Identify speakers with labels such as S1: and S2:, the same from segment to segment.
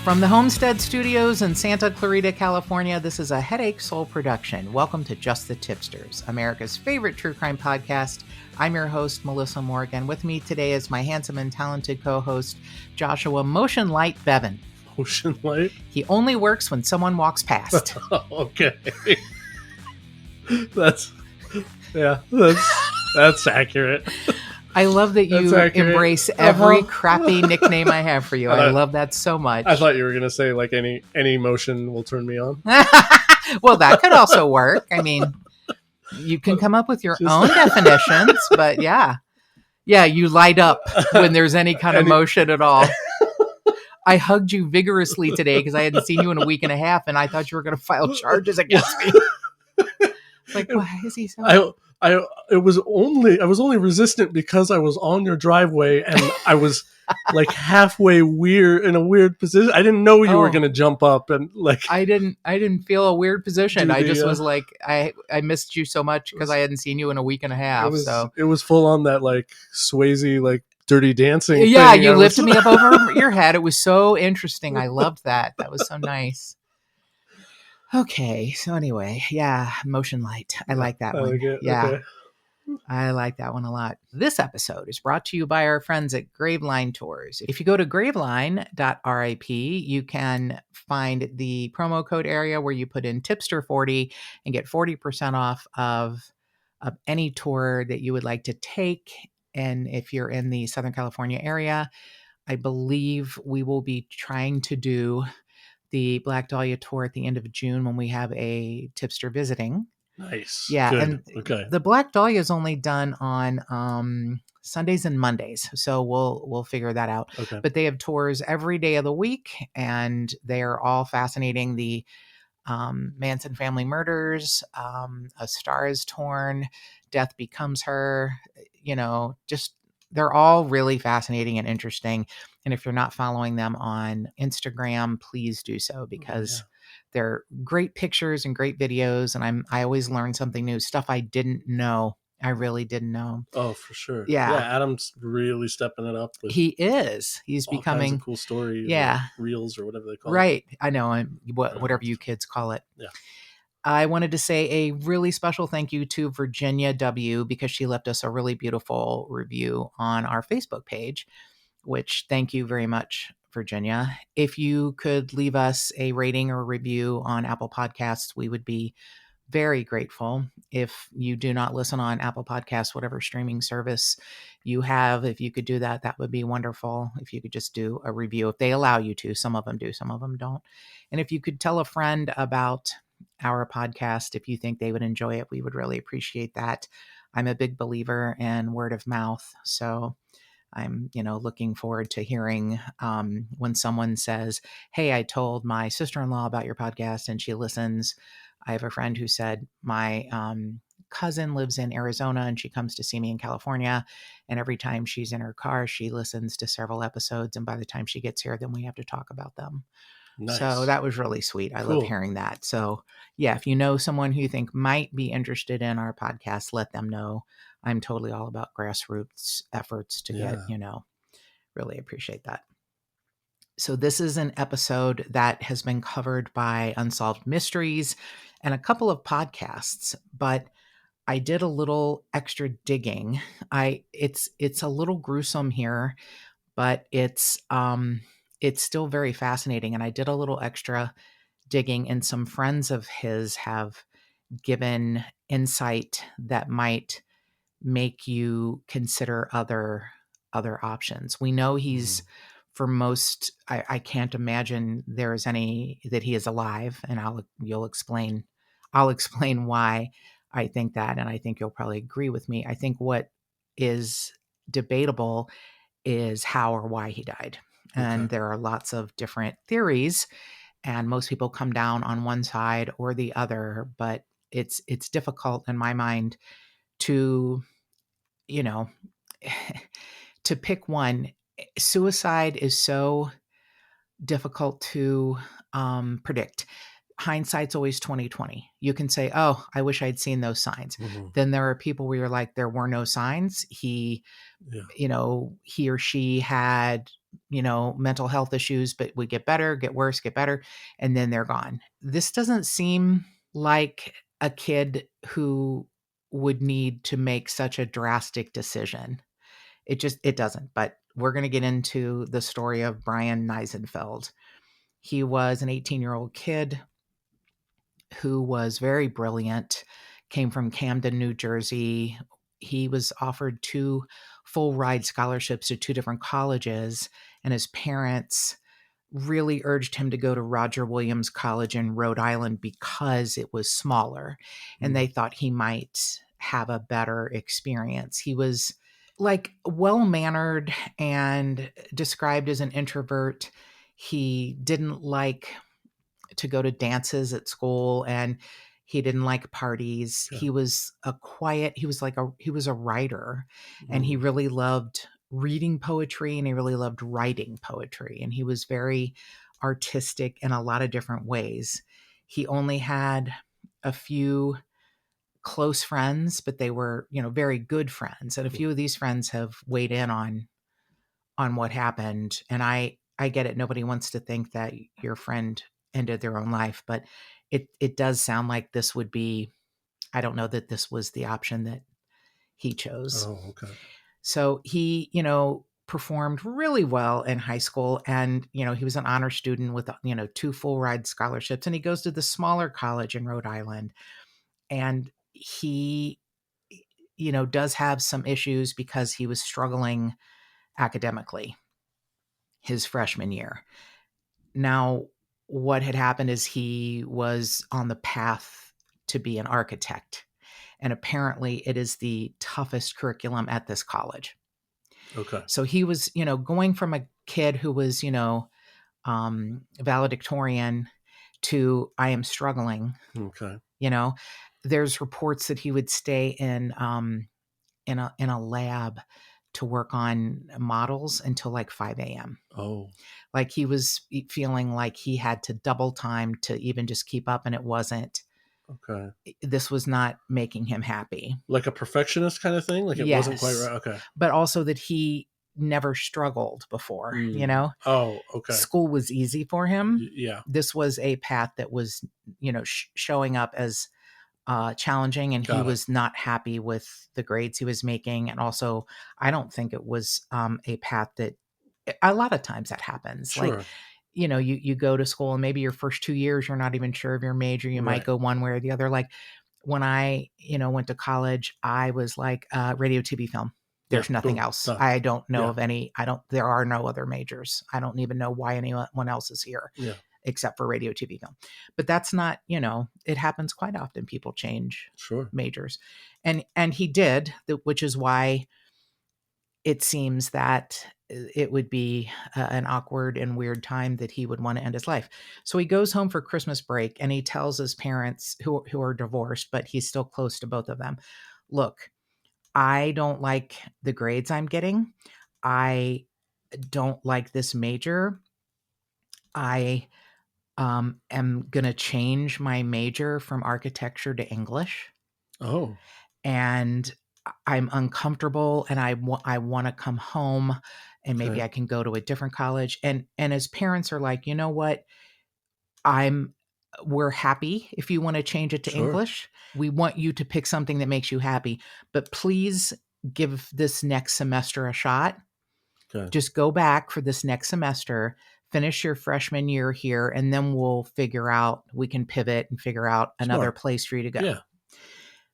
S1: From the Homestead Studios in Santa Clarita, California, this is a Headache Soul production. Welcome to Just the Tip-Sters, America's favorite true crime podcast. I'm your host, Melissa Morgan. With me today is my handsome and talented co-host, Joshua Motion Light Bevan.
S2: Motion Light?
S1: He only works when someone walks past.
S2: Okay. That's accurate.
S1: I love that you embrace every crappy nickname I have for you. I love that so much.
S2: I thought you were going to say like any motion will turn me on.
S1: Well, that could also work. I mean, you can come up with your own definitions, but yeah, you light up when there's any kind of motion at all. I hugged you vigorously today because I hadn't seen you in a week and a half, and I thought you were going to file charges against me. Like, why is he so?
S2: I was only resistant because I was on your driveway and I was like halfway in a weird position. I didn't know you were going to jump up and like.
S1: I didn't feel a weird position. I just was like, I missed you so much because I hadn't seen you in a week and a half.
S2: It was full on that like Swayze like Dirty Dancing.
S1: Yeah, thing. You lifted me up over your head. It was so interesting. I loved that. That was so nice. Okay, so anyway, Motion Light. I like that one. Okay. I like that one a lot. This episode is brought to you by our friends at Graveline Tours. If you go to graveline.rip, you can find the promo code area where you put in Tipster40 and get 40% off of any tour that you would like to take. And if you're in the Southern California area, I believe we will be trying to do the Black Dahlia tour at the end of June when we have a tipster visiting.
S2: Nice.
S1: Yeah.
S2: Good.
S1: And
S2: okay.
S1: The Black Dahlia is only done on Sundays and Mondays. So we'll figure that out.
S2: Okay.
S1: But they have tours every day of the week and they are all fascinating. The Manson family murders, A Star is Torn, Death Becomes Her, just they're all really fascinating and interesting. And if you're not following them on Instagram, please do so because they're great pictures and great videos. And I always learn something new, stuff I didn't know. I really didn't know.
S2: Oh, for sure.
S1: Yeah.
S2: Adam's really stepping it up.
S1: He is. He's
S2: all
S1: becoming
S2: kinds of cool stories.
S1: Yeah.
S2: Reels or whatever they call it.
S1: Right. I know. Whatever you kids call it.
S2: Yeah.
S1: I wanted to say a really special thank you to Virginia W. because she left us a really beautiful review on our Facebook page, which thank you very much, Virginia. If you could leave us a rating or review on Apple Podcasts, we would be very grateful. If you do not listen on Apple Podcasts, whatever streaming service you have, if you could do that, that would be wonderful. If you could just do a review, if they allow you to, some of them do, some of them don't. And if you could tell a friend about our podcast, if you think they would enjoy it, we would really appreciate that. I'm a big believer in word of mouth. So I'm, looking forward to hearing when someone says, hey, I told my sister-in-law about your podcast and she listens. I have a friend who said my cousin lives in Arizona and she comes to see me in California. And every time she's in her car, she listens to several episodes. And by the time she gets here, then we have to talk about them. Nice. So that was really sweet. I love hearing that. So if you know someone who you think might be interested in our podcast, let them know. I'm totally all about grassroots efforts to get, really appreciate that. So this is an episode that has been covered by Unsolved Mysteries and a couple of podcasts, but I did a little extra digging. It's a little gruesome here, but it's still very fascinating. And I did a little extra digging and some friends of his have given insight that might make you consider other options. We know he's for most, I can't imagine there is any that he is alive, and I'll explain why I think that, and I think you'll probably agree with me. I think what is debatable is how or why he died. And there are lots of different theories, and most people come down on one side or the other, but it's difficult in my mind to, to pick one. Suicide is so difficult to predict. Hindsight's always 20/20. You can say, oh, I wish I'd seen those signs. Mm-hmm. Then there are people where you're like, there were no signs. He or she had mental health issues, but would get better, get worse, get better, and then they're gone. This doesn't seem like a kid who would need to make such a drastic decision. It doesn't. But we're going to get into the story of Bryan Nisenfeld. He was an 18-year-old kid who was very brilliant, came from Camden, New Jersey. He was offered 2 full ride scholarships to 2 different colleges, and his parents really urged him to go to Roger Williams College in Rhode Island because it was smaller and they thought he might have a better experience. He was like well-mannered and described as an introvert. He didn't like to go to dances at school, and he didn't like parties.
S2: Yeah.
S1: He was he was a writer, and he really loved reading poetry and he really loved writing poetry, and he was very artistic in a lot of different ways. He only had a few close friends, but they were, very good friends. And a few of these friends have weighed in on what happened. And I get it. Nobody wants to think that your friend ended their own life, but it does sound like this would be, I don't know that this was the option that he chose.
S2: Oh, okay.
S1: So he, performed really well in high school, and he was an honor student with 2 full ride scholarships, and he goes to the smaller college in Rhode Island, and he does have some issues because he was struggling academically his freshman year. Now, what had happened is he was on the path to be an architect, and apparently it is the toughest curriculum at this college.
S2: Okay.
S1: So he was, going from a kid who was, valedictorian to I am struggling.
S2: Okay.
S1: There's reports that he would stay in a lab to work on models until like 5 a.m.
S2: Oh.
S1: Like he was feeling like he had to double time to even just keep up, and it wasn't.
S2: Okay.
S1: This was not making him happy.
S2: Like a perfectionist kind of thing? Like it wasn't quite right? Okay.
S1: But also that he never struggled before,
S2: Oh, okay.
S1: School was easy for him.
S2: Yeah.
S1: This was a path that was, showing up as challenging, and he was not happy with the grades he was making. And also, I don't think it was a path that a lot of times that happens.
S2: Sure.
S1: Like, you go to school and maybe your first 2 years, you're not even sure of your major. You might go one way or the other. Like when I, went to college, I was like, radio, TV, film. There's nothing else. I don't know of any, there are no other majors. I don't even know why anyone else is here.
S2: Yeah.
S1: Except for radio, TV, film. But that's not, it happens quite often. People change majors. And he did, which is why it seems that it would be an awkward and weird time that he would want to end his life. So he goes home for Christmas break, and he tells his parents, who are divorced, but he's still close to both of them, look, I don't like the grades I'm getting. I don't like this major. I am going to change my major from architecture to English.
S2: Oh.
S1: And I'm uncomfortable, and I want to come home, and maybe I can go to a different college. And his parents are like, you know what? We're happy if you want to change it to English. We want you to pick something that makes you happy, but please give this next semester a shot. Okay. Just go back for this next semester, finish your freshman year here, and then we can pivot and figure out another place for you to go.
S2: Yeah.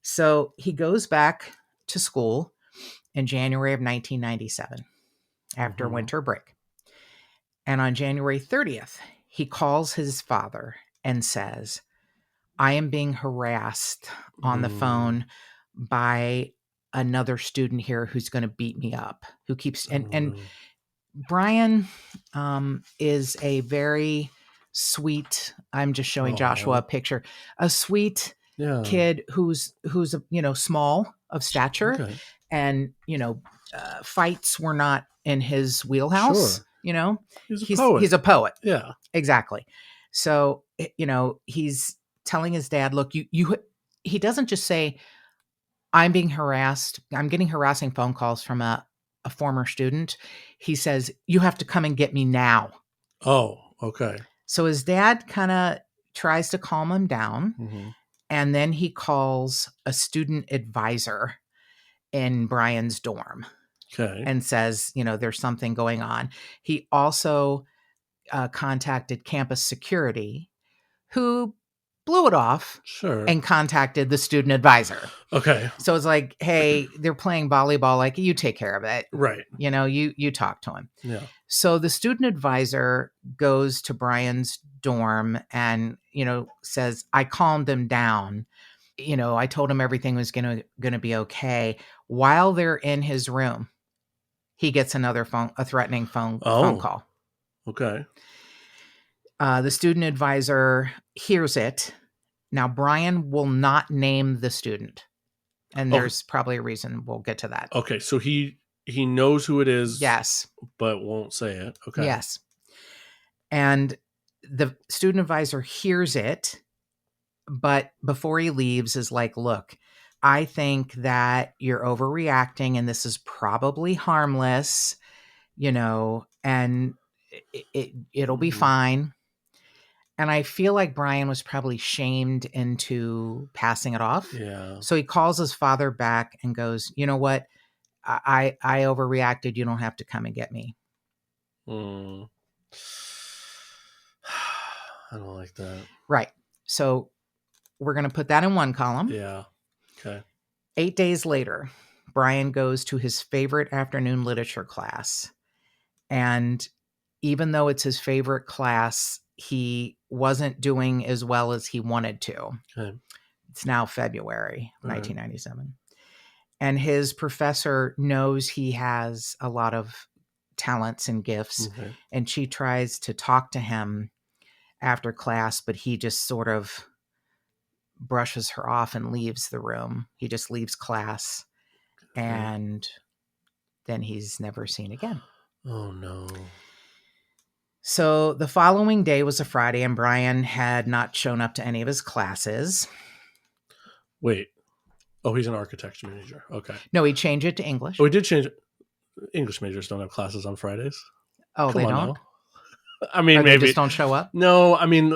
S1: So he goes back to school in January of 1997 after winter break. And on January 30th, he calls his father and says, I am being harassed on the phone by another student here who's going to beat me up, who keeps, and Bryan is a very sweet, I'm just showing Joshua a picture, a sweet kid who's small of stature, and fights were not in his wheelhouse. He's a poet.
S2: Yeah,
S1: exactly. So he's telling his dad, look, he doesn't just say, I'm being harassed, I'm getting harassing phone calls from a a former student, he says, "You have to come and get me now."
S2: Oh, okay.
S1: So his dad kind of tries to calm him down.
S2: Mm-hmm.
S1: And then he calls a student advisor in Bryan's dorm
S2: Okay.
S1: and says, there's something going on. He also contacted campus security, who blew it off
S2: Sure.
S1: and contacted the student advisor.
S2: Okay.
S1: So it's like, hey, they're playing volleyball. Like, you take care of it.
S2: Right.
S1: You talk to him.
S2: Yeah.
S1: So the student advisor goes to Bryan's dorm and, says, I calmed him down. I told him everything was going to be okay. While they're in his room, he gets a threatening phone call.
S2: Okay.
S1: The student advisor hears it. Now, Bryan will not name the student, and there's probably a reason. We'll get to that.
S2: Okay, so he knows who it is.
S1: Yes.
S2: But won't say it. Okay.
S1: Yes. And the student advisor hears it, but before he leaves is like, look, I think that you're overreacting and this is probably harmless, and it'll be fine. And I feel like Bryan was probably shamed into passing it off.
S2: Yeah.
S1: So he calls his father back and goes, you know what? I overreacted. You don't have to come and get me.
S2: I don't like that.
S1: Right. So we're going to put that in one column.
S2: Yeah. Okay.
S1: 8 days later, Bryan goes to his favorite afternoon literature class. And even though it's his favorite class, he wasn't doing as well as he wanted to.
S2: Okay.
S1: It's now February 1997. And his professor knows he has a lot of talents and gifts.
S2: Okay.
S1: And she tries to talk to him after class, but he just sort of brushes her off and leaves the room. He just leaves class. And then he's never seen again.
S2: Oh, no.
S1: So the following day was a Friday, and Bryan had not shown up to any of his classes.
S2: Wait. Oh, he's an architecture major. Okay.
S1: No, he changed it to English.
S2: Oh, he did change it. English majors don't have classes on Fridays.
S1: Oh, they don't?
S2: Now. I mean,
S1: or
S2: maybe
S1: they just don't show up.
S2: No, I mean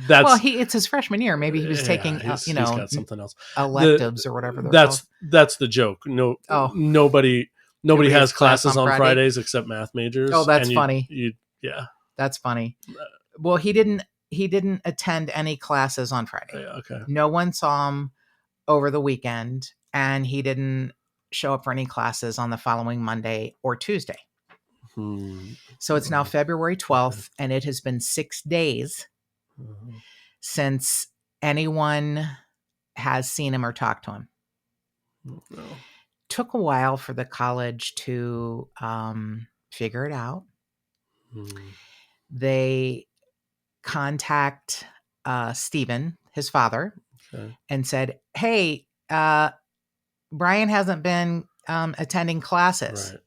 S2: that's
S1: well, it's his freshman year. Maybe he was taking,
S2: he's got something else,
S1: electives or whatever.
S2: That's the joke. No, nobody has classes on Fridays except math majors.
S1: Oh, that's funny.
S2: Yeah,
S1: that's funny. Well, he didn't attend any classes on Friday.
S2: Yeah, okay.
S1: No one saw him over the weekend, and he didn't show up for any classes on the following Monday or Tuesday. So it's now February 12th, and it has been 6 days since anyone has seen him or talked to him.
S2: No.
S1: Took a while for the college to figure it out. They contact Stephen, his father, and said, hey, Bryan hasn't been attending classes. Right.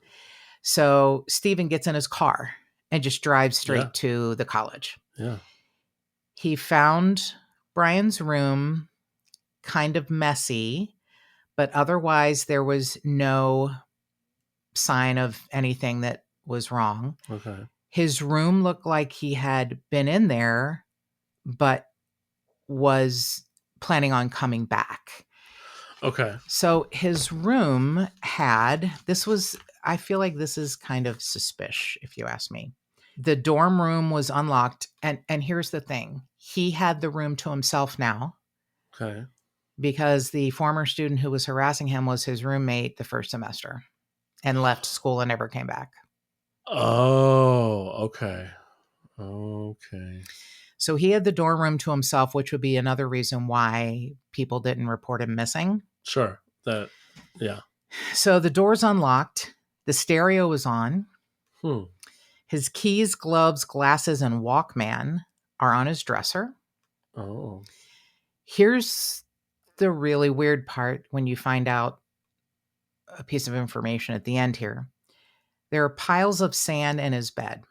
S1: So Stephen gets in his car and just drives straight to the college.
S2: Yeah.
S1: He found Bryan's room kind of messy, but otherwise there was no sign of anything that was wrong.
S2: Okay.
S1: His room looked like he had been in there, but was planning on coming back.
S2: Okay.
S1: So his room I feel like this is kind of suspicious, if you ask me. The dorm room was unlocked. And here's the thing. He had the room to himself now.
S2: Okay.
S1: Because the former student who was harassing him was his roommate the first semester and left school and never came back.
S2: Oh, okay. Okay.
S1: So he had the dorm room to himself, which would be another reason why people didn't report him missing.
S2: Sure. Yeah.
S1: So the door's unlocked. The stereo is on. His keys, gloves, glasses, and Walkman are on his dresser.
S2: Oh.
S1: Here's the really weird part when you find out a piece of information at the end here. There are piles of sand in his bed.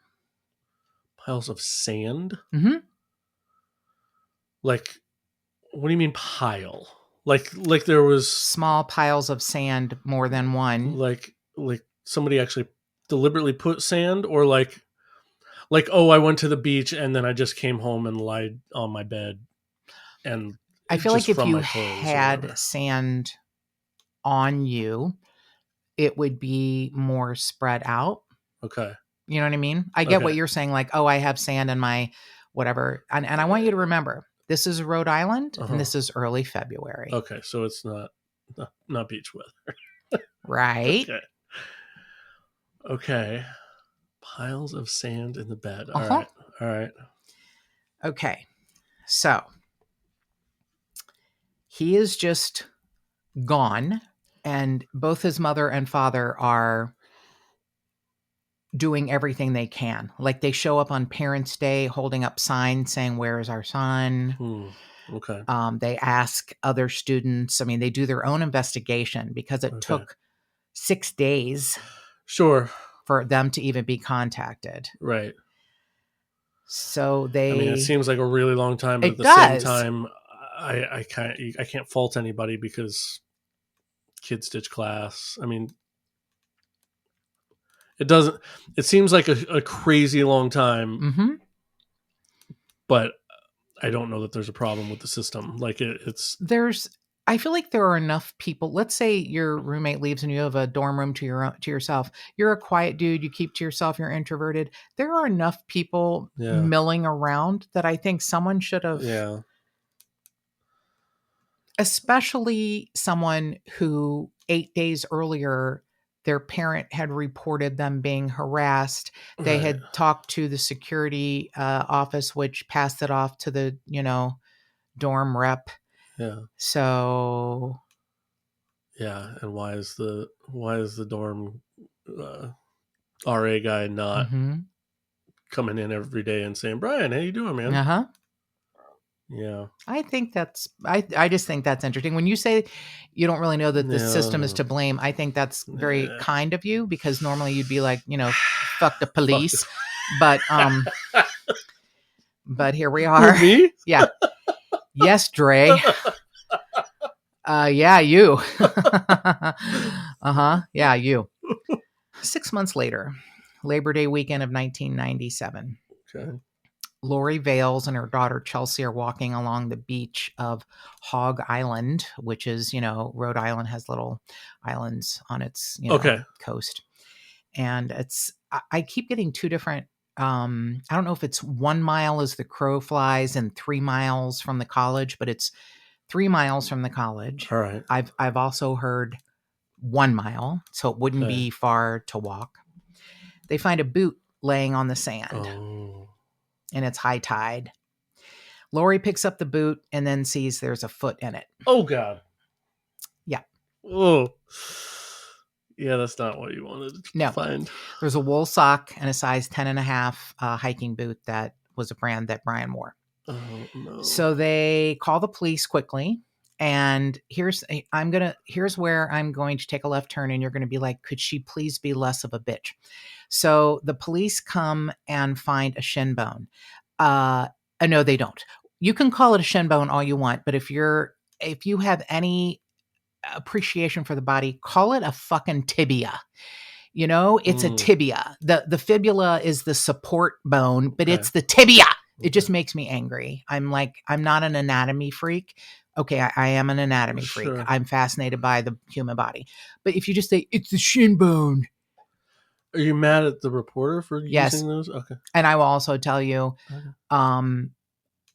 S2: Piles of sand?
S1: Mm-hmm.
S2: Like, what do you mean pile? Like there was
S1: small piles of sand, more than one.
S2: Like somebody actually deliberately put sand, or like, oh, I went to the beach and then I just came home and lied on my bed, and
S1: I feel
S2: just
S1: like if
S2: from
S1: you
S2: my clothes or
S1: had
S2: whatever.
S1: sand on you, it would be more spread out.
S2: Okay.
S1: You know what I mean? I get what
S2: Okay.
S1: you're saying, like, oh, I have sand in my whatever. And I want you to remember, this is Rhode Island and
S2: Uh-huh.
S1: this is early February.
S2: Okay, so it's not beach weather.
S1: Right?
S2: Okay. Okay. Piles of sand in the bed. All
S1: Uh-huh.
S2: right. All right.
S1: Okay. So he is just gone, and both his mother and father are doing everything they can. Like they show up on Parents' Day holding up signs saying, "Where is our son?"
S2: Okay.
S1: They ask other students. I mean, they do their own investigation because it
S2: Okay.
S1: took 6 days
S2: Sure.
S1: for them to even be contacted.
S2: Right.
S1: So
S2: I mean, it
S1: they,
S2: seems like a really long time, but at
S1: it
S2: the same
S1: does.
S2: time, I can't fault anybody because kids ditch class. I mean, it doesn't. It seems like a crazy long time,
S1: Mm-hmm.
S2: but I don't know that there's a problem with the system. Like
S1: I feel like there are enough people. Let's say your roommate leaves and you have a dorm room to yourself. You're a quiet dude. You keep to yourself. You're introverted. There are enough people
S2: yeah,
S1: milling around that I think someone should have,
S2: yeah,
S1: especially someone who 8 days earlier, their parent had reported them being harassed. They
S2: right,
S1: had talked to the security office, which passed it off to the, dorm rep.
S2: yeah,
S1: So,
S2: yeah. And why is the dorm uh, RA guy not
S1: mhm.
S2: coming in every day and saying, Bryan, how you doing, man?
S1: Uh-huh.
S2: Yeah,
S1: I think I just think that's interesting. When you say you don't really know that the system is
S2: yeah,
S1: to blame, I think that's very
S2: yeah.
S1: kind of you because normally you'd be like, fuck the
S2: Fuck.
S1: police. But but here we
S2: Who,
S1: are.
S2: me?
S1: Yeah. Yes, Dre. Yeah, you. Uh-huh. Yeah, you. 6 months later, Labor Day weekend of 1997.
S2: Okay.
S1: Lori Vales and her daughter Chelsea are walking along the beach of Hog Island, which is, Rhode Island has little islands on its,
S2: Okay.
S1: coast. And I keep getting two different, I don't know if it's 1 mile as the crow flies and 3 miles from the college, but it's 3 miles from the college.
S2: All right.
S1: I've also heard 1 mile, so it wouldn't
S2: Okay.
S1: be far to walk. They find a boot laying on the sand,
S2: Oh.
S1: and it's high tide. Lori picks up the boot and then sees there's a foot in it.
S2: Oh God.
S1: Yeah.
S2: Oh. Yeah, that's not what you wanted to
S1: No,
S2: find.
S1: there's a wool sock and a size 10 and a half hiking boot that was a brand that Bryan wore.
S2: Oh no.
S1: So they call the police quickly. And here's where I'm going to take a left turn, and you're going to be like, could she please be less of a bitch? So the police come and find a shin bone. No, they don't. You can call it a shin bone all you want, but if you have any appreciation for the body, call it a fucking tibia. It's a
S2: Mm,
S1: tibia. The fibula is the support bone, but
S2: okay.
S1: it's the tibia. It
S2: Okay.
S1: just makes me angry. I'm like, I'm not an anatomy freak. Okay, I am an anatomy freak.
S2: Sure.
S1: I'm fascinated by the human body. But if you just say it's the shin bone,
S2: Are you mad at the reporter for
S1: yes.
S2: using those? Okay.
S1: And I will also tell you,
S2: Okay.
S1: um,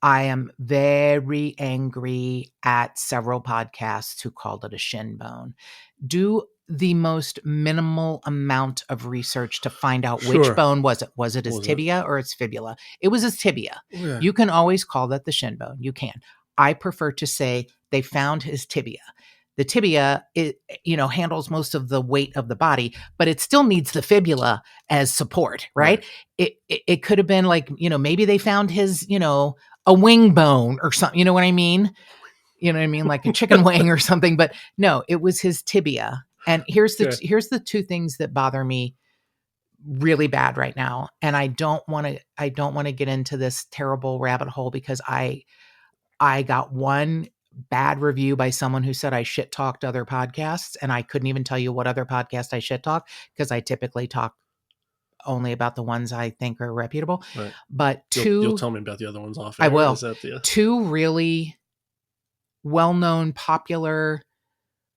S1: I am very angry at several podcasts who called it a shin bone. Do the most minimal amount of research to find out which
S2: Sure.
S1: bone was it. Was it his
S2: What was it?
S1: tibia or its fibula? It was his tibia.
S2: Okay.
S1: You can always call that the shin bone. You can. I prefer to say they found his tibia. The tibia, handles most of the weight of the body, but it still needs the fibula as support, right? It could have been like, maybe they found his, a wing bone or something. You know what I mean? You know what I mean? Like a chicken wing or something. But no, it was his tibia. And here's
S2: Okay.
S1: the two things that bother me really bad right now. And I don't want to get into this terrible rabbit hole because I got one bad review by someone who said I shit talked other podcasts, and I couldn't even tell you what other podcast I shit talk because I typically talk only about the ones I think are reputable.
S2: Right.
S1: But
S2: You'll tell me about the other ones off
S1: I
S2: air.
S1: will.
S2: Is that the
S1: Two really well-known, popular,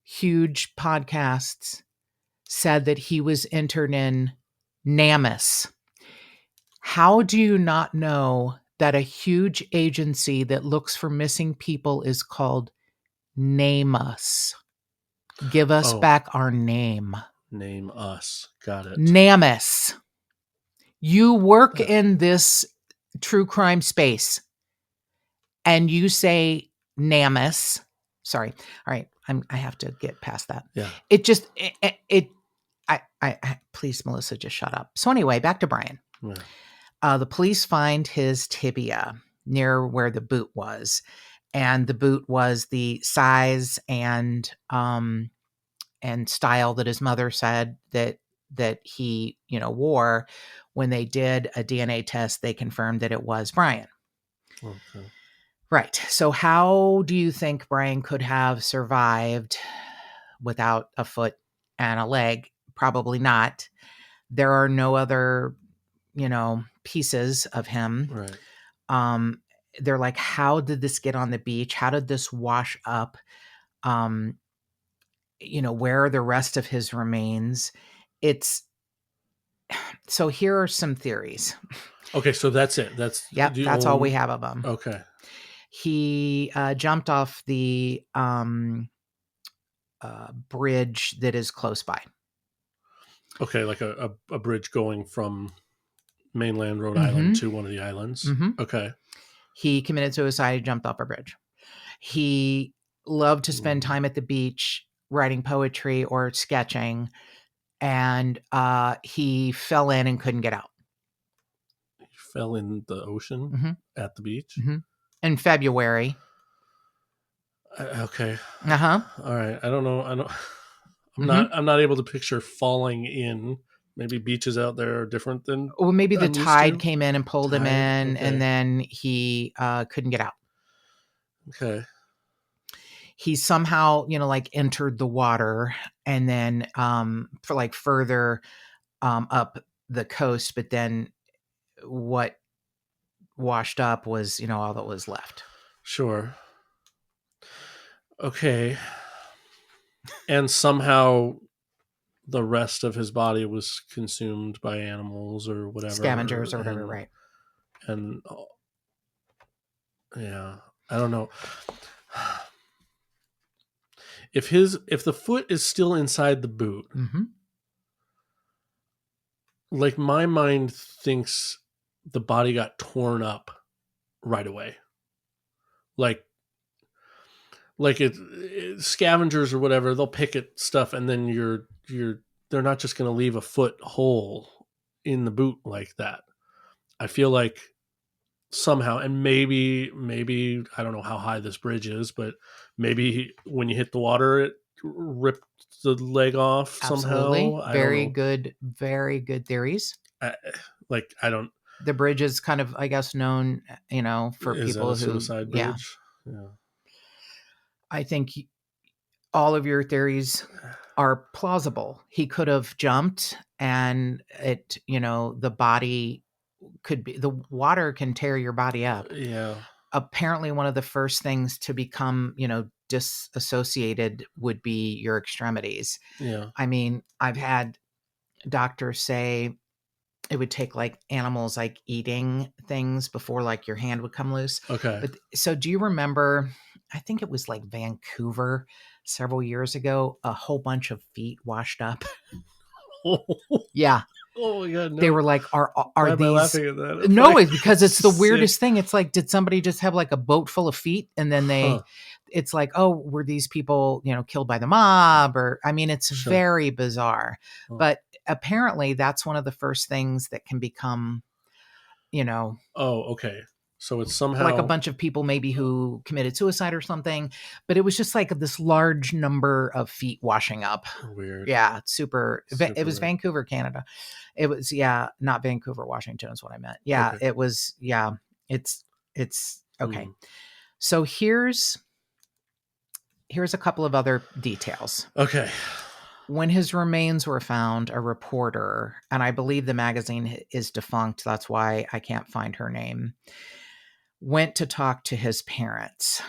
S1: huge podcasts said that he was interned in NamUs. How do you not know that a huge agency that looks for missing people is called Name Us? Give us back our name.
S2: Name Us. Got it.
S1: NamUs. You work in this true crime space and you say NamUs. Sorry. All right. I have to get past that.
S2: Yeah.
S1: It just, please, Melissa, just shut up. So anyway, back to Bryan.
S2: Yeah.
S1: The police find his tibia near where the boot was, and the boot was the size and style that his mother said that he wore. When they did a DNA test, they confirmed that it was Bryan.
S2: Okay.
S1: Right. So how do you think Bryan could have survived without a foot and a leg? Probably not. There are no other, pieces of him.
S2: Right.
S1: They're like, how did this get on the beach? How did this wash up? Where are the rest of his remains? So here are some theories.
S2: Okay, so that's it.
S1: That's all we have of him.
S2: Okay.
S1: He jumped off the bridge that is close by.
S2: Okay, like a bridge going from mainland Rhode Island to one of the islands.
S1: Mm-hmm.
S2: Okay.
S1: He committed suicide. He jumped off a bridge. He loved to spend time at the beach writing poetry or sketching, and he fell in and couldn't get out.
S2: He fell in the ocean at the beach?
S1: In February.
S2: Okay.
S1: Uh-huh.
S2: All right. I don't know. I'm not able to picture falling in. Maybe beaches out there are different than.
S1: Well, maybe the tide came in and pulled him in,
S2: okay.
S1: and then he couldn't get out.
S2: Okay.
S1: He somehow, entered the water, and then for like further up the coast, but then what washed up was, all that was left.
S2: Sure. Okay. And somehow the rest of his body was consumed by animals or whatever.
S1: Scavengers or whatever, right.
S2: And yeah, I don't know. If the foot is still inside the boot, like my mind thinks the body got torn up right away. Like it scavengers or whatever, they'll pick at stuff and then they're not just going to leave a foot hole in the boot like that. I feel like somehow, and maybe I don't know how high this bridge is, but maybe when you hit the water, it ripped the leg off.
S1: Absolutely.
S2: Somehow.
S1: Very good theories.
S2: I don't.
S1: The bridge is kind of, I guess, known, for
S2: is
S1: people
S2: that a
S1: who
S2: suicide bridge. Yeah.
S1: I think all of your theories are plausible. He could have jumped, and the body could be, the water can tear your body up.
S2: Yeah.
S1: Apparently one of the first things to become, disassociated would be your extremities.
S2: Yeah.
S1: I mean, I've had doctors say it would take like animals like eating things before like your hand would come loose.
S2: Okay.
S1: But so do you remember, I think it was like Vancouver several years ago, a whole bunch of feet washed up. Yeah.
S2: Oh my God, no.
S1: They were like, are
S2: Why
S1: these?
S2: am I laughing at that?
S1: No, it's because it's the weirdest thing. It's like, did somebody just have like a boat full of feet, and then it's like, oh, were these people, killed by the mob? Or, I mean, it's very bizarre. But apparently that's one of the first things that can become,
S2: Oh, okay. So it's somehow
S1: like a bunch of people maybe who committed suicide or something, but it was just like this large number of feet washing up.
S2: Weird.
S1: Yeah. Super it was
S2: weird.
S1: Vancouver, Canada. It was, not Vancouver, Washington is what I meant. Yeah. Okay. It was, it's okay. So here's here's a couple of other details.
S2: Okay.
S1: When his remains were found, a reporter, and I believe the magazine is defunct, that's why I can't find her name, went to talk to his parents,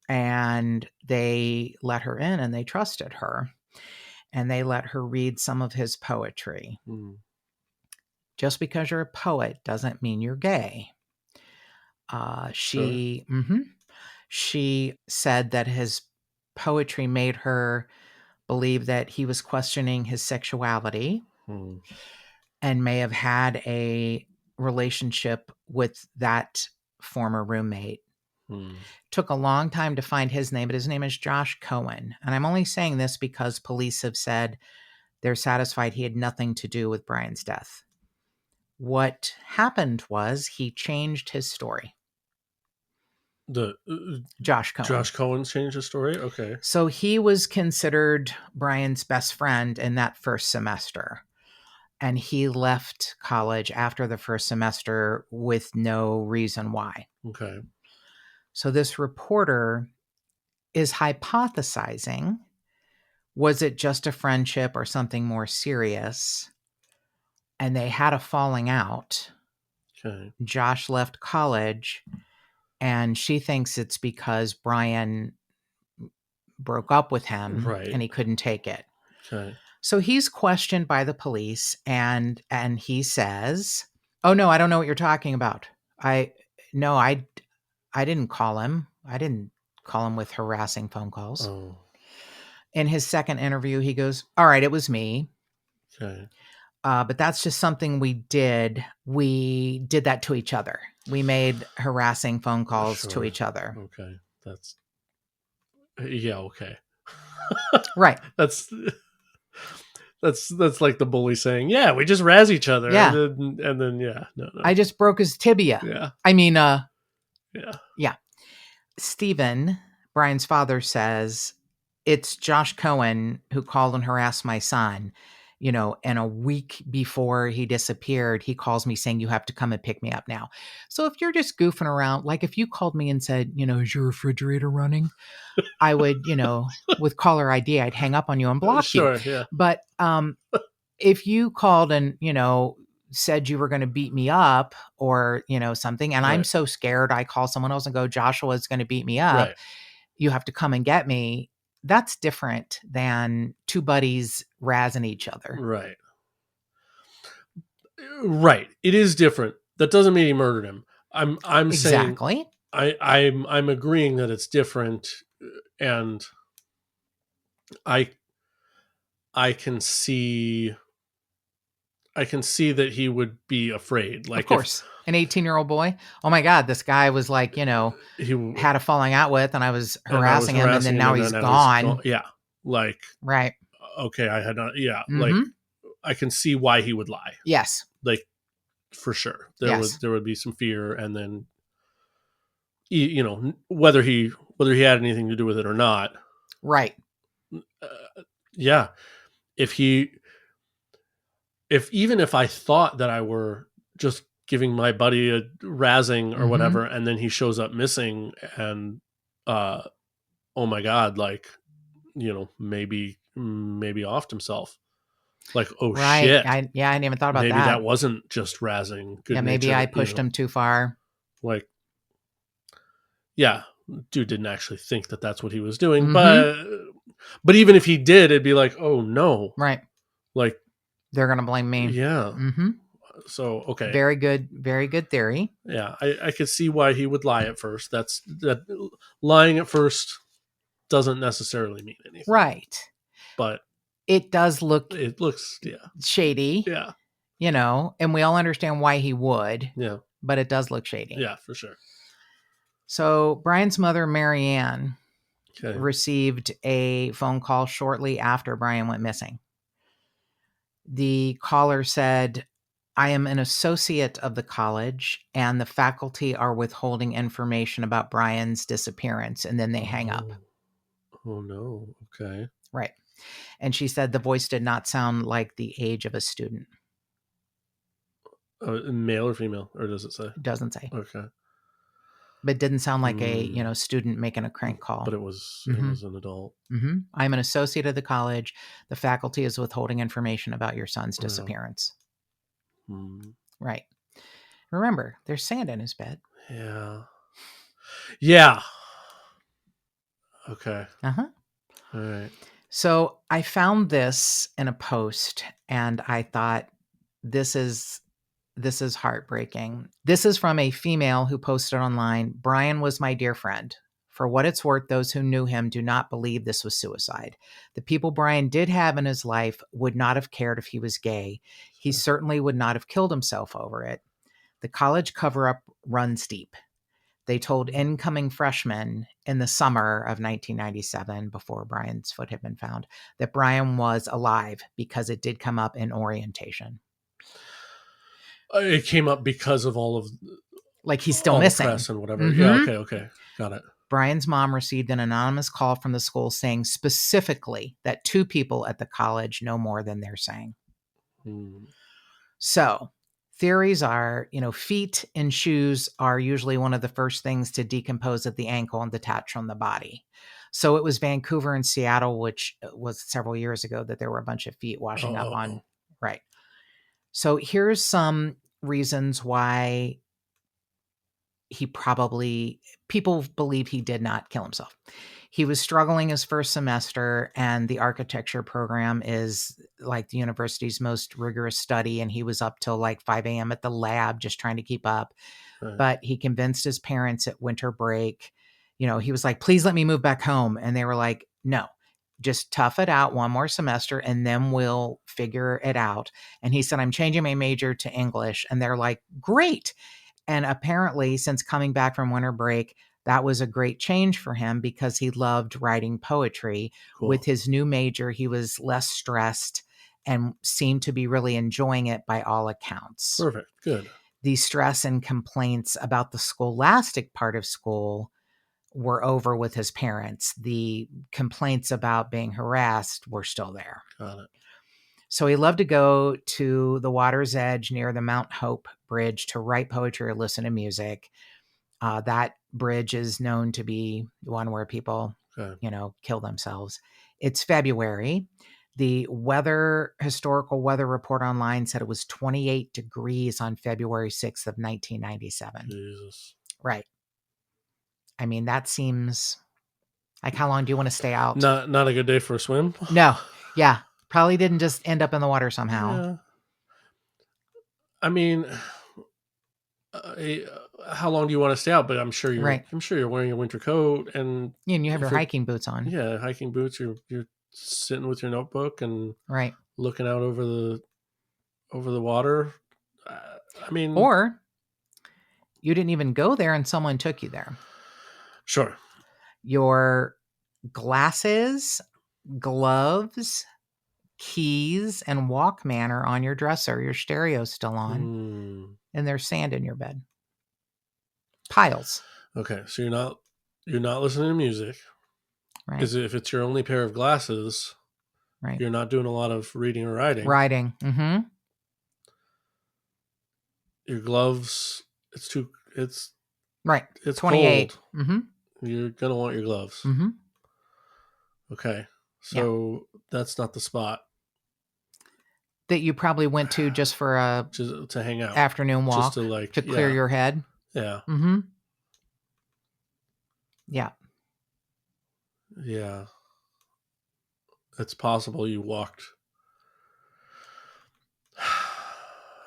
S1: and they let her in and they trusted her, and they let her read some of his poetry.
S2: Mm.
S1: Just because you're a poet doesn't mean you're gay.
S2: Sure.
S1: She said that his poetry made her believe that he was questioning his sexuality
S2: Mm.
S1: and may have had a relationship with that former roommate.
S2: Mm.
S1: Took a long time to find his name, but his name is Josh Cohen. And I'm only saying this because police have said they're satisfied he had nothing to do with Bryan's death. What happened was he changed his story.
S2: The
S1: Josh Cohen.
S2: Josh Cohen's changed his story. Okay.
S1: So he was considered Bryan's best friend in that first semester. And he left college after the first semester with no reason why.
S2: Okay.
S1: So this reporter is hypothesizing, was it just a friendship or something more serious? And they had a falling out.
S2: Okay.
S1: Josh left college, and she thinks it's because Bryan broke up with him
S2: Right.
S1: and he couldn't take it.
S2: Okay.
S1: So he's questioned by the police, and he says, "Oh no, I don't know what you're talking about. I didn't call him. I didn't call him with harassing phone calls."
S2: Oh.
S1: In his second interview, he goes, "All right, it was me.
S2: Okay.
S1: But that's just something we did. We did that to each other. We made harassing phone calls to
S2: Sure.
S1: each other."
S2: Okay. That's yeah. Okay.
S1: Right.
S2: That's like the bully saying, "Yeah, we just razz each other,"
S1: Yeah.
S2: and then yeah, no,
S1: I just broke his tibia.
S2: yeah,
S1: I mean,
S2: yeah,
S1: yeah. Stephen, Bryan's father, says it's Josh Cohen who called and harassed my son. And a week before he disappeared, he calls me saying, "You have to come and pick me up now." So if you're just goofing around, like if you called me and said, "Is your refrigerator running?" I would, with caller ID, I'd hang up on you and block you.
S2: sure, yeah,
S1: But if you called and, said you were going to beat me up or, something, and I'm
S2: right,
S1: so scared, I call someone else and go, "Joshua's going to beat me up.
S2: right,
S1: You have to come and get me." That's different than two buddies razzing each other.
S2: right, right. It is different. That doesn't mean he murdered him. I'm saying
S1: Exactly.
S2: I'm agreeing that it's different, and I I can see I can see that he would be afraid.
S1: Of
S2: Like if
S1: course. An 18-year-old boy. Oh my God, this guy was like,
S2: he
S1: had a falling out with, and I was
S2: and I was
S1: harassing him, and
S2: harassing
S1: then
S2: him,
S1: now
S2: and
S1: he's
S2: then now he's gone.
S1: gone.
S2: Yeah, like
S1: Right.
S2: okay, I had not. Yeah, like
S1: Mm-hmm.
S2: I can see why he would lie.
S1: Yes.
S2: Like for sure,
S1: Yes.
S2: there would be some fear, and then whether he had anything to do with it or not.
S1: Right.
S2: Yeah, if he if even if I thought that I were just giving my buddy a razzing or
S1: Mm-hmm.
S2: whatever, and then he shows up missing, and uh, oh my god, like maybe offed himself. Like oh
S1: Right.
S2: shit,
S1: I didn't even thought about
S2: maybe
S1: that.
S2: that wasn't just razzing, good
S1: Yeah, maybe I
S2: natured,
S1: pushed him too far.
S2: like yeah, dude didn't actually think that that's what he was doing,
S1: Mm-hmm.
S2: but even if he did, it'd be like, oh no,
S1: Right.
S2: like
S1: They're gonna blame me.
S2: yeah.
S1: Mm-hmm.
S2: So okay,
S1: Very good theory.
S2: yeah, I could see why he would lie at first. That lying at first doesn't necessarily mean anything,
S1: Right.
S2: but
S1: It does look
S2: it looks yeah,
S1: shady,
S2: yeah,
S1: and we all understand why he would,
S2: yeah,
S1: but it does look shady.
S2: yeah, for sure.
S1: So Bryan's mother, Marianne,
S2: Okay.
S1: received a phone call shortly after Bryan went missing. The caller said, "I am an associate of the college, and the faculty are withholding information about Bryan's disappearance." And then they hang up.
S2: Oh, oh no. Okay.
S1: Right. And she said the voice did not sound like the age of a student.
S2: Male or female, or does it say?
S1: It doesn't say.
S2: Okay.
S1: but didn't sound like a student making a crank
S2: But
S1: call.
S2: it was
S1: Mm-hmm.
S2: an adult.
S1: Mm-hmm. I'm an associate of the college. The faculty is withholding information about your son's
S2: Yeah.
S1: disappearance.
S2: Mm.
S1: Right. Remember, there's sand in his bed.
S2: Yeah. Yeah. Okay.
S1: Uh-huh.
S2: All right.
S1: So I found this in a post and I thought this is heartbreaking. This is from a female who posted online, Bryan was my dear friend. For what it's worth, those who knew him do not believe this was suicide. The people Bryan did have in his life would not have cared if he was gay. He
S2: Sure.
S1: certainly would not have killed himself over it. The college cover-up runs deep. They told incoming freshmen in the summer of 1997, before Bryan's foot had been found, that Bryan was alive because it did come up in orientation.
S2: It came up because of
S1: Like he's still
S2: all the
S1: missing.
S2: press and whatever. Yeah.
S1: Mm-hmm.
S2: Okay. Got it.
S1: Bryan's mom received an anonymous call from the school saying specifically that 2 people at the college know more than they're saying.
S2: Mm.
S1: So theories are, feet and shoes are usually one of the first things to decompose at the ankle and detach from the body. So it was Vancouver and Seattle, which was several years ago, that there were a bunch of feet washing up on. Right. So here's some reasons why people believe he did not kill himself. He was struggling his first semester, and the architecture program is like the university's most rigorous study. And he was up till like 5 a.m. at the lab, just trying to keep up.
S2: Right.
S1: But he convinced his parents at winter break, he was like, please let me move back home. And they were like, no, just tough it out one more semester and then we'll figure it out. And he said, I'm changing my major to English. And they're like, great. And apparently, since coming back from winter break, that was a great change for him because he loved writing poetry.
S2: Cool.
S1: With his new major, he was less stressed and seemed to be really enjoying it by all accounts.
S2: Perfect. Good.
S1: The stress and complaints about the scholastic part of school were over with his parents. The complaints about being harassed were still there.
S2: Got it.
S1: So he loved to go to the water's edge near the Mount Hope Bridge to write poetry or listen to music. That bridge is known to be the one where people, kill themselves. It's February. The historical weather report online said it was 28 degrees on February 6th of 1997.
S2: Jesus.
S1: Right. I mean, that seems like, how long do you want to stay out?
S2: Not a good day for a swim.
S1: No. Yeah. Probably didn't just end up in the water somehow.
S2: Yeah. I mean, how long do you want to stay out? But I'm sure you're wearing a winter coat and
S1: you have your hiking boots on.
S2: Yeah, hiking boots. You're sitting with your notebook and looking out over the water. I mean,
S1: or you didn't even go there and someone took you there.
S2: Sure.
S1: Your glasses, gloves, keys, and Walkman are on your dresser. Your stereo's still on, and there's sand in your bed. Piles.
S2: Okay, so you're not listening to music,
S1: right?
S2: Because if it's your only pair of glasses,
S1: right,
S2: you're not doing a lot of reading or writing.
S1: Mm-hmm.
S2: Your gloves, it's
S1: right.
S2: It's
S1: 28.
S2: cold.
S1: Mm-hmm.
S2: You're gonna want your gloves.
S1: Mm-hmm.
S2: Okay, so that's not the spot
S1: that you probably went to just for
S2: to hang out,
S1: afternoon walk,
S2: just
S1: to clear your head.
S2: Yeah.
S1: Mm-hmm. Yeah.
S2: Yeah. It's possible you walked.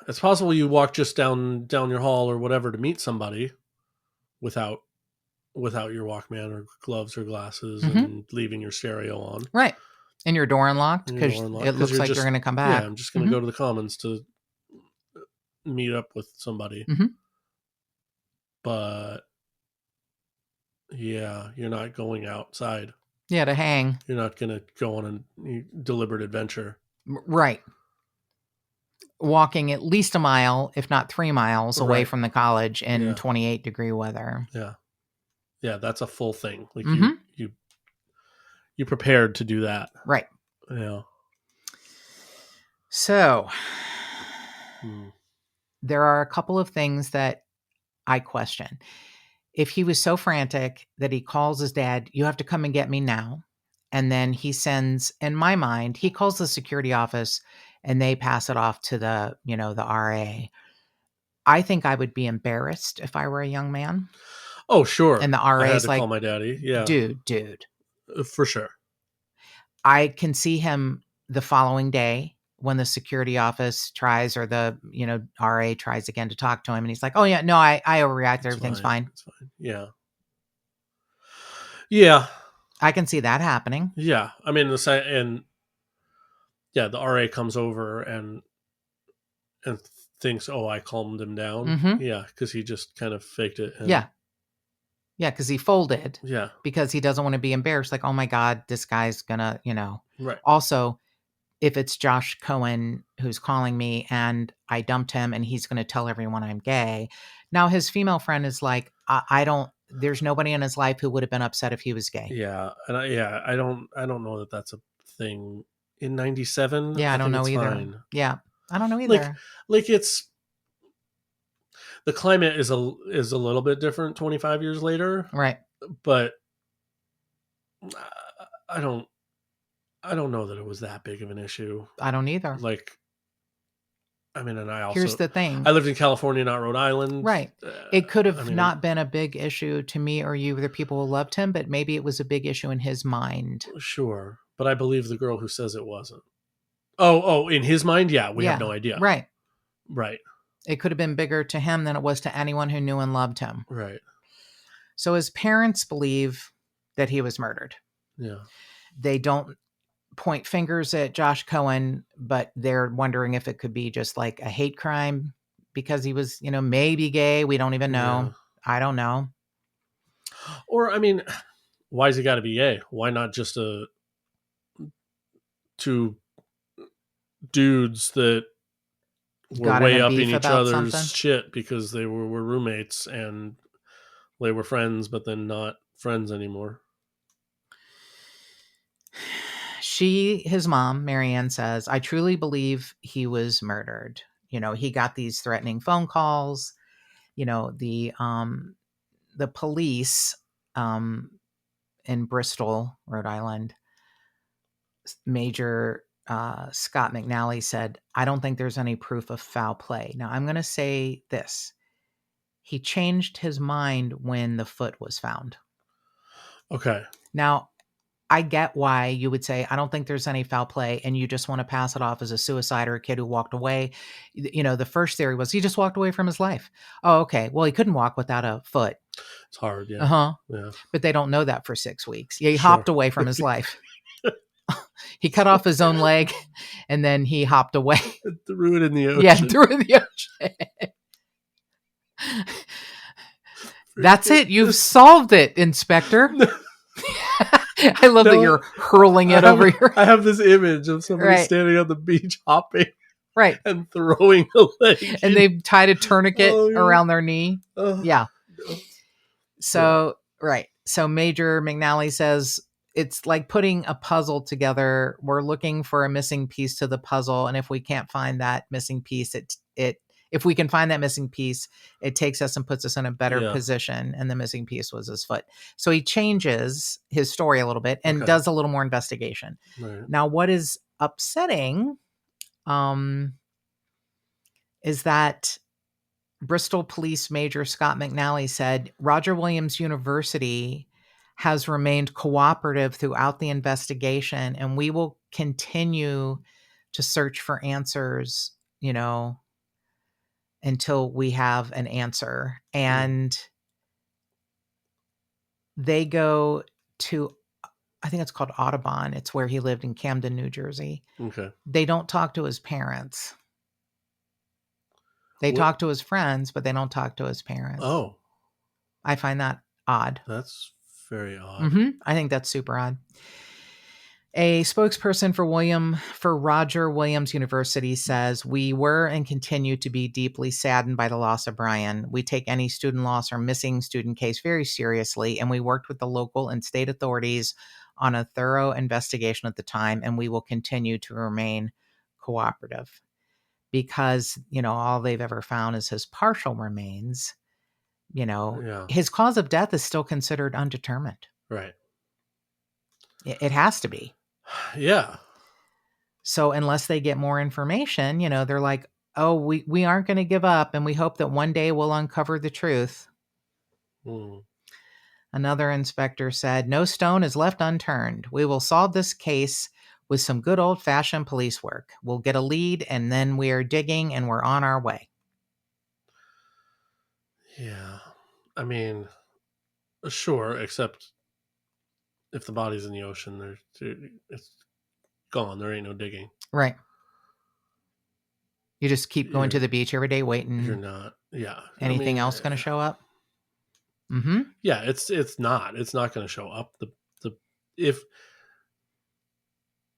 S2: It's possible you walked just down your hall or whatever to meet somebody without your Walkman or gloves or glasses and leaving your stereo on.
S1: Right. And your door unlocked because it looks like you're going to come back.
S2: Yeah, I'm just going to go to the Commons to meet up with somebody.
S1: Mm-hmm.
S2: But yeah, you're not going outside.
S1: Yeah, to hang.
S2: You're not going to go on a deliberate adventure.
S1: Right. Walking at least a mile, if not 3 miles away from the college in 28-degree weather.
S2: Yeah. Yeah, that's a full thing. Like you prepared to do that.
S1: Right.
S2: Yeah.
S1: So there are a couple of things that I question. if he was so frantic that he calls his dad, "You have to come and get me now." And then he sends, in my mind, he calls the security office and they pass it off to the RA. I think I would be embarrassed if I were a young man.
S2: Oh, sure.
S1: And the
S2: I
S1: RA
S2: had
S1: is
S2: to call
S1: like,
S2: my daddy. Yeah,
S1: dude.
S2: for sure.
S1: I can see him the following day when the security office tries, or the RA tries again to talk to him. And he's like, "Oh, yeah, no, I overreacted.
S2: It's
S1: Everything's
S2: fine.
S1: fine."
S2: It's fine. Yeah. Yeah.
S1: I can see that happening.
S2: Yeah. I mean, and yeah, the RA comes over and thinks, oh, I calmed him down.
S1: Mm-hmm.
S2: Yeah, because he just kind of faked it. And
S1: Yeah. Yeah, because he folded
S2: yeah,
S1: because he doesn't want to be embarrassed. Like, oh my God, this guy's gonna.
S2: right.
S1: Also, if it's Josh Cohen who's calling me and I dumped him and he's gonna tell everyone I'm gay. Now his female friend is like, I don't. There's nobody in his life who would have been upset if he was gay.
S2: Yeah, and I don't know that that's a thing in '97.
S1: Yeah, I
S2: I
S1: don't
S2: think
S1: know
S2: it's
S1: either.
S2: fine.
S1: Yeah, I don't know
S2: Like,
S1: either.
S2: it's the climate is a little bit different 25 years later,
S1: Right.
S2: but I don't I don't know that it was that big of an issue.
S1: I don't either.
S2: Like, I mean, and
S1: Here's the
S2: I
S1: thing.
S2: lived in California, not Rhode Island.
S1: Right. It could
S2: I
S1: have
S2: mean,
S1: not been a big issue to me or you, the people who loved him, but maybe it was a big issue in his mind.
S2: sure, but I believe the girl who says it wasn't. Oh, in his mind, yeah, we have
S1: Yeah.
S2: no idea.
S1: Right.
S2: Right,
S1: It could have been bigger to him than it was to anyone who knew and loved him.
S2: right,
S1: So his parents believe that he was murdered.
S2: yeah,
S1: They don't point fingers at Josh Cohen, but they're wondering if it could be just like a hate crime because he was, maybe gay. We don't even
S2: yeah.
S1: know. I don't know.
S2: Or I mean, why's he got to be gay? Why not just two dudes that were
S1: Got in
S2: way
S1: a
S2: up in
S1: beef
S2: each
S1: about
S2: other's
S1: something.
S2: shit because they were roommates and they were friends, but then not friends anymore?
S1: His mom, Marianne, says, "I truly believe he was murdered." He got these threatening phone calls. The police um, in Bristol, Rhode Island, Major Scott McNally said, "I don't think there's any proof of foul play." Now, I'm going to say this. He changed his mind when the foot was found.
S2: Okay,
S1: Now, I get why you would say, "I don't think there's any foul play," and you just want to pass it off as a suicide or a kid who walked away. The first theory was he just walked away from his life. Oh, okay. Well, he couldn't walk without a foot.
S2: it's hard.
S1: Uh
S2: Yeah,
S1: huh.
S2: yeah,
S1: But they don't know that for 6 weeks. Yeah, he
S2: sure.
S1: hopped away from his life. He cut off his own leg and then he hopped away.
S2: Threw it in the
S1: Yeah,
S2: ocean.
S1: through the ocean. That's it. You've solved it, Inspector. I love that
S2: No,
S1: you're hurling it over your.
S2: I have this image of somebody
S1: Right.
S2: standing on the beach hopping
S1: Right.
S2: and throwing a leg.
S1: And they've tied a tourniquet
S2: Oh, yeah.
S1: around their knee. Yeah.
S2: No.
S1: So, right. So Major McNally says it's like putting a puzzle together. We're looking for a missing piece to the puzzle. And if we can't find that missing piece, if we can find that missing piece, it takes us and puts us in a better
S2: Yeah.
S1: position. And the missing piece was his foot. So he changes his story a little bit and
S2: Okay.
S1: does a little more investigation.
S2: Right.
S1: Now, what is upsetting is that Bristol Police Major Scott McNally said Roger Williams University has remained cooperative throughout the investigation, and we will continue to search for answers, until we have an answer. And they go to, I think it's called Audubon. It's where he lived in Camden, New Jersey.
S2: Okay.
S1: They don't talk to his parents. They
S2: What?
S1: talk to his friends, but they don't talk to his parents.
S2: Oh,
S1: I find that odd.
S2: that's very odd.
S1: I think that's super odd. A spokesperson for Roger Williams University says, "We were and continue to be deeply saddened by the loss of Bryan. We take any student loss or missing student case very seriously, and we worked with the local and state authorities on a thorough investigation at the time, and we will continue to remain cooperative." Because, all they've ever found is his partial remains.
S2: Yeah.
S1: his cause of death is still considered undetermined.
S2: Right.
S1: It has to be.
S2: Yeah.
S1: So unless they get more information, they're like, oh, we aren't going to give up, and we hope that one day we'll uncover the truth.
S2: Mm.
S1: Another inspector said, no stone is left unturned. We will solve this case with some good old-fashioned police work. We'll get a lead, and then we are digging, and we're on our way.
S2: Yeah. I mean, sure, except if the body's in the ocean, it's gone. There ain't no digging.
S1: Right. You just keep going to
S2: You're
S1: the beach every day
S2: you're
S1: waiting.
S2: not. Yeah. I
S1: Anything
S2: mean,
S1: else going to show up? Mm-hmm.
S2: yeah. It's not. It's not going to show up. The if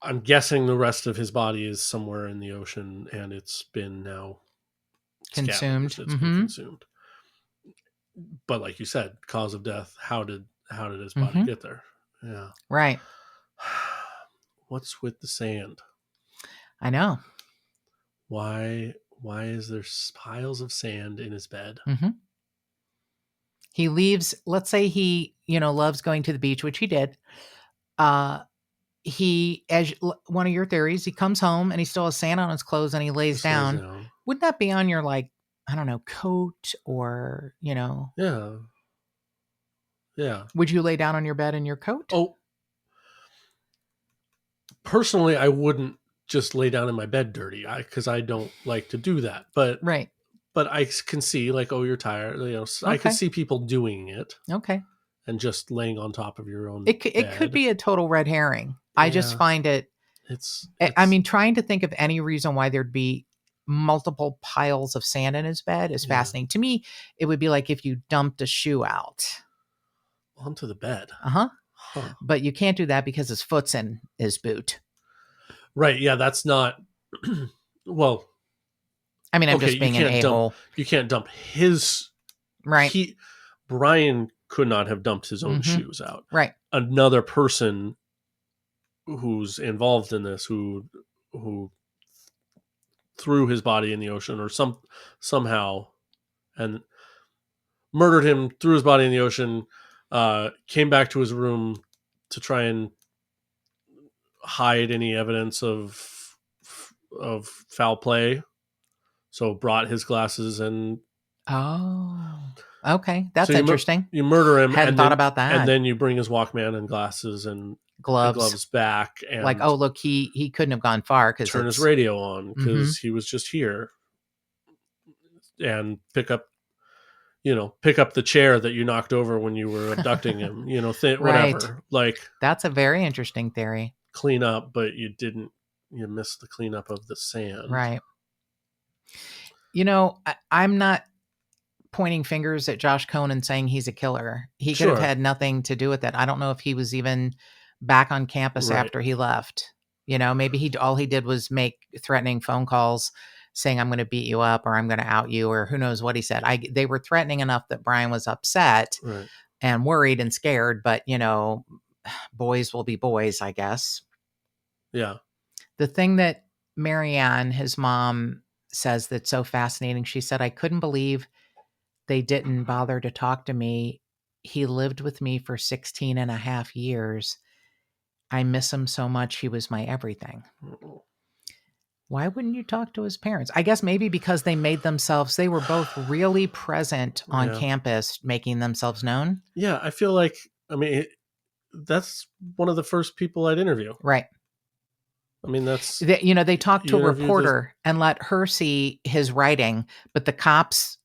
S2: I'm guessing the rest of his body is somewhere in the ocean and it's been now
S1: Consumed.
S2: scavenged. It's been
S1: Mm-hmm.
S2: consumed. But like you said, cause of death. How did his body
S1: Mm-hmm.
S2: get there? Yeah.
S1: Right.
S2: What's with the sand?
S1: I know.
S2: Why is there piles of sand in his bed?
S1: Mm-hmm. He leaves, let's say he, loves going to the beach, which he did. He, as one of your theories, he comes home and he still has sand on his clothes and he lays
S2: Just lays
S1: down.
S2: down.
S1: Wouldn't that be on your, like, I don't know, coat or,
S2: Yeah. Yeah.
S1: would you lay down on your bed in your coat?
S2: Oh, personally, I wouldn't just lay down in my bed dirty because I don't like to do that.
S1: Right.
S2: But I can see like, oh, you're tired. I can
S1: Okay.
S2: see people doing it
S1: Okay.
S2: and just laying on top of your own
S1: It could
S2: bed.
S1: be a total red herring. I just
S2: Yeah.
S1: find it,
S2: It's
S1: I mean, trying to think of any reason why there'd be multiple piles of sand in his bed is
S2: Yeah.
S1: fascinating. To me, it would be like if you dumped a shoe out.
S2: onto the bed.
S1: Uh-huh.
S2: Huh.
S1: But you can't do that because his foot's in his boot.
S2: Right. Yeah. That's not. Well,
S1: I mean, I'm
S2: okay.
S1: just being an a-hole.
S2: You can't dump his.
S1: Right.
S2: Bryan could not have dumped his own shoes out.
S1: Right.
S2: Another person who's involved in this, who threw his body in the ocean or somehow and murdered him, threw his body in the ocean, came back to his room to try and hide any evidence of foul play. So brought his glasses and
S1: Oh. Okay. That's
S2: so
S1: interesting.
S2: you murder him
S1: Hadn't
S2: and
S1: thought
S2: then
S1: about that.
S2: and then you bring his Walkman and glasses and gloves back and
S1: Like, oh, look, he couldn't have gone far because
S2: turn his radio on because he was just here and pick up the chair that you knocked over when you were abducting him,
S1: Right.
S2: whatever. Like,
S1: that's a very interesting theory.
S2: clean up, but you missed the cleanup of the sand.
S1: Right. I'm not pointing fingers at Josh Cohen saying he's a killer. He could have had nothing to do with it. I don't know if he was even back on campus after he left. Maybe all he did was make threatening phone calls saying, I'm going to beat you up or I'm going to out you or who knows what he said. They were threatening enough that Bryan was upset and worried and scared, but boys will be boys, I guess.
S2: Yeah.
S1: The thing that Marianne, his mom, says that's so fascinating, she said, I couldn't believe they didn't bother to talk to me. He lived with me for 16 and a half years. I miss him so much. He was my everything. Why wouldn't you talk to his parents? I guess maybe because they were both really present on campus, making themselves known.
S2: Yeah, I feel like, that's one of the first people I'd interview.
S1: Right.
S2: I mean, that's...
S1: They talked to a reporter and let her see his writing, but the cops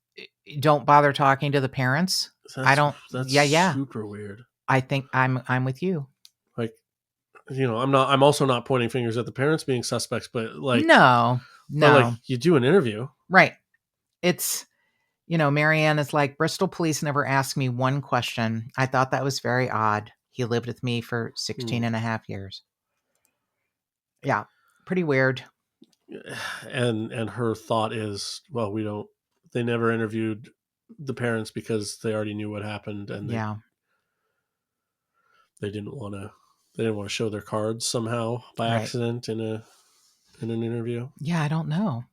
S1: don't bother talking to the parents.
S2: That's super weird.
S1: I think I'm with you.
S2: Like, I'm also not pointing fingers at the parents being suspects, but like,
S1: no,
S2: but like you do an interview.
S1: Right. It's, Marianne is like, Bristol police never asked me one question. I thought that was very odd. He lived with me for 16 and a half years. Yeah. Pretty weird.
S2: And her thought is, well, they never interviewed the parents because they already knew what happened. And they didn't want to show their cards somehow by accident in an interview.
S1: Yeah. I don't know.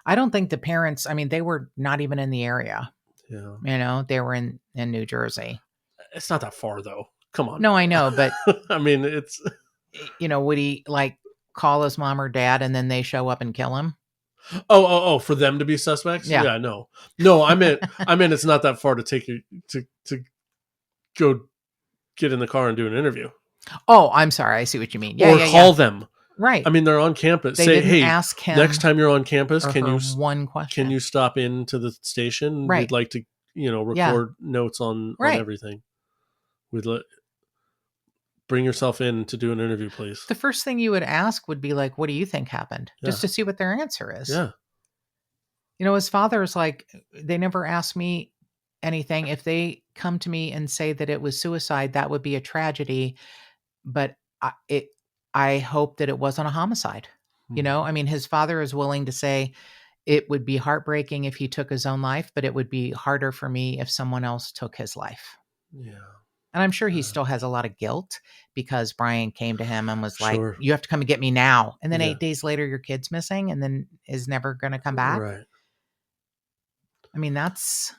S1: I don't think the parents, they were not even in the area.
S2: Yeah.
S1: They were in New Jersey.
S2: It's not that far though. Come on.
S1: No, I know, but
S2: I mean, it's
S1: would he like call his mom or dad and then they show up and kill him?
S2: for them to be suspects?
S1: Yeah.
S2: Yeah, no. No, I meant it's not that far to take you to go get in the car and do an interview.
S1: Oh, I'm sorry. I see what you mean. Yeah,
S2: Or
S1: yeah, yeah.
S2: call them.
S1: Right.
S2: I mean, they're on campus.
S1: They
S2: Say,
S1: didn't
S2: hey,
S1: ask
S2: next
S1: him
S2: time you're on campus,
S1: or her one
S2: can
S1: question.
S2: you stop into the station?
S1: Right.
S2: We'd like to,
S1: Yeah.
S2: record notes on
S1: Right.
S2: everything. Bring yourself in to do an interview, please.
S1: The first thing you would ask would be like, what do you think happened?
S2: Yeah.
S1: Just to see what their answer is.
S2: Yeah.
S1: His father is like, they never asked me anything. If they come to me and say that it was suicide, that would be a tragedy. But I hope that it wasn't a homicide. I mean, his father is willing to say it would be heartbreaking if he took his own life, but it would be harder for me if someone else took his life.
S2: Yeah.
S1: And I'm sure he still has a lot of guilt because Bryan came to him and was like,
S2: Sure.
S1: you have to come and get me now. And then
S2: Yeah.
S1: 8 days later, your kid's missing and then is never going to come back.
S2: Right.
S1: I mean, that's...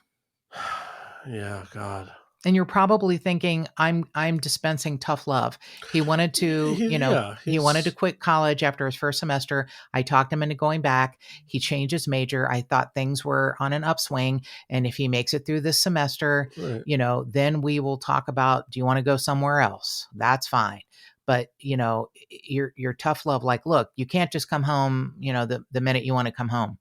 S2: Yeah, God.
S1: And you're probably thinking, I'm dispensing tough love. He wanted to, he wanted to quit college after his first semester. I talked him into going back. He changed his major. I thought things were on an upswing. And if he makes it through this semester,
S2: right.
S1: Then we will talk about, do you want to go somewhere else? That's fine. But, your tough love, like, look, you can't just come home, the minute you want to come home.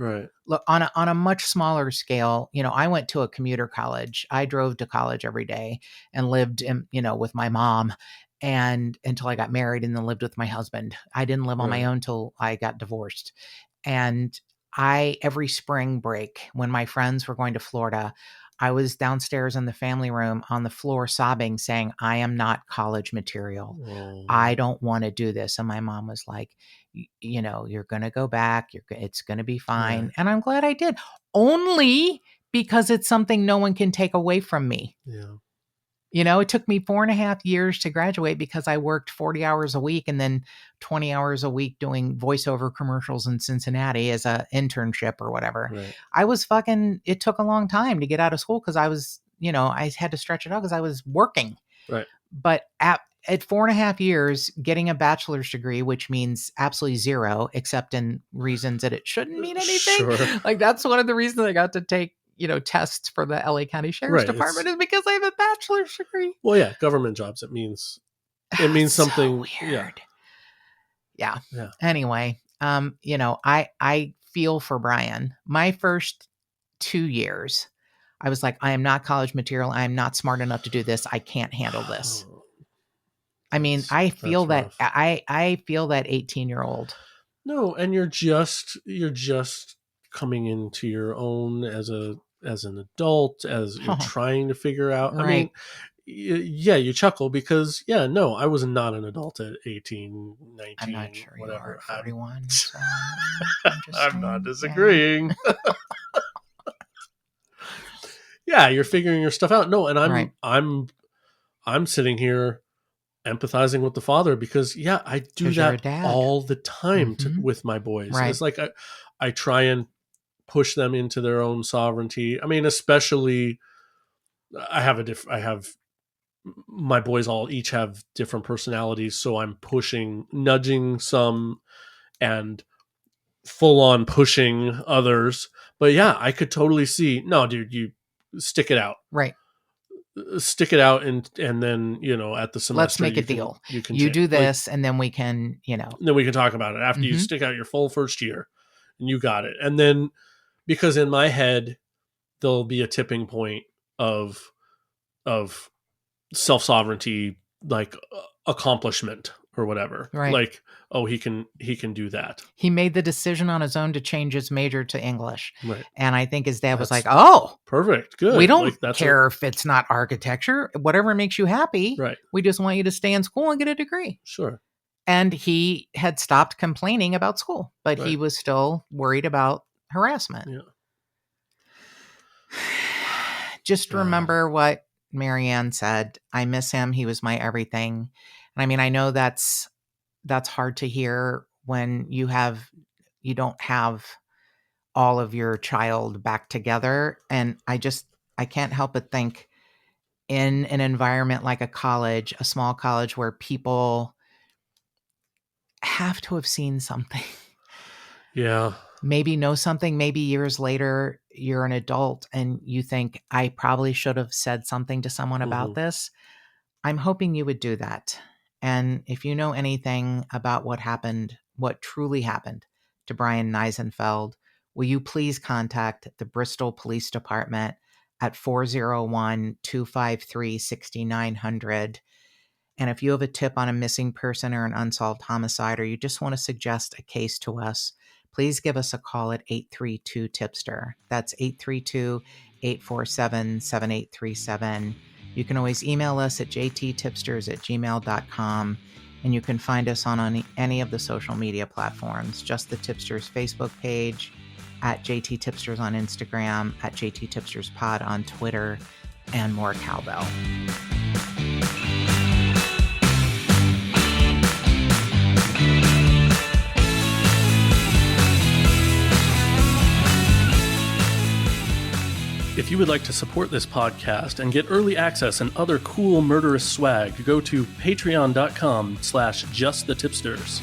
S2: Right.
S1: Look, on a much smaller scale, I went to a commuter college. I drove to college every day and lived with my mom and until I got married and then lived with my husband. I didn't live on my own till I got divorced. And every spring break when my friends were going to Florida, I was downstairs in the family room on the floor sobbing, saying, I am not college material.
S2: Oh.
S1: I don't want to do this. And my mom was like, you're going to go back. It's going to be fine.
S2: Right.
S1: And I'm glad I did. Only because it's something no one can take away from me.
S2: Yeah.
S1: It took me 4.5 years to graduate because I worked 40 hours a week and then 20 hours a week doing voiceover commercials in Cincinnati as an internship or whatever.
S2: Right.
S1: It took a long time to get out of school because I was, I had to stretch it out because I was working.
S2: Right.
S1: But at 4.5 years, getting a bachelor's degree, which means absolutely zero, except in reasons that it shouldn't mean anything.
S2: Sure.
S1: Like that's one of the reasons I got to take tests for the LA County Sheriff's Department is because I have a bachelor's degree.
S2: Well, yeah, government jobs. It means something.
S1: So weird.
S2: Yeah.
S1: Anyway, I feel for Bryan. My first 2 years, I was like, I am not college material. I am not smart enough to do this. I can't handle this. I mean, I feel that I feel that 18-year-old.
S2: No, and you're just coming into your own as an adult, as you're trying to figure out.
S1: Right.
S2: I mean, yeah, you chuckle because no, I was not an adult at 18, 19,
S1: I'm not sure
S2: whatever.
S1: You are 41. So
S2: I'm not disagreeing. Yeah, you're figuring your stuff out. No, and I'm sitting here empathizing with the father because I do that all the time with my boys.
S1: Right.
S2: It's like I try and push them into their own sovereignty. I mean, especially I have my boys each have different personalities, so I'm nudging some and full on pushing others. But yeah, I could totally see, no, dude, you stick it out.
S1: Right.
S2: Stick it out and then at the semester
S1: let's make a deal. You do this and then we can
S2: then we can talk about it after you stick out your full first year and you got it. And then because in my head there'll be a tipping point of self-sovereignty, like accomplishment or whatever.
S1: Right.
S2: Like, oh, he can do that.
S1: He made the decision on his own to change his major to English.
S2: Right.
S1: And I think his dad was like, oh,
S2: perfect. Good.
S1: We don't care if it's not architecture, whatever makes you happy.
S2: Right.
S1: We just want you to stay in school and get a degree.
S2: Sure.
S1: And he had stopped complaining about school, but he was still worried about harassment.
S2: Yeah.
S1: Just remember what Marianne said. I miss him. He was my everything. And I mean, I know that's hard to hear when you don't have all of your child back together. And I can't help but think, in an environment like a college, a small college, where people have to have seen something,
S2: Yeah.
S1: maybe know something, maybe years later you're an adult and you think, I probably should have said something to someone about
S2: Mhm.
S1: this. I'm hoping you would do that. And if you know anything about what happened, what truly happened to Bryan Nisenfeld, will you please contact the Bristol Police Department at 401-253-6900. And if you have a tip on a missing person or an unsolved homicide, or you just want to suggest a case to us, please give us a call at 832-Tipster. That's 832-847-7837. You can always email us at jttipsters@gmail.com, and you can find us on any of the social media platforms, just the Tipsters Facebook page, at JT Tipsters on Instagram, at JT Tipsters Pod on Twitter, and more cowbell.
S2: If you would like to support this podcast and get early access and other cool murderous swag, go to patreon.com/justthetipsters.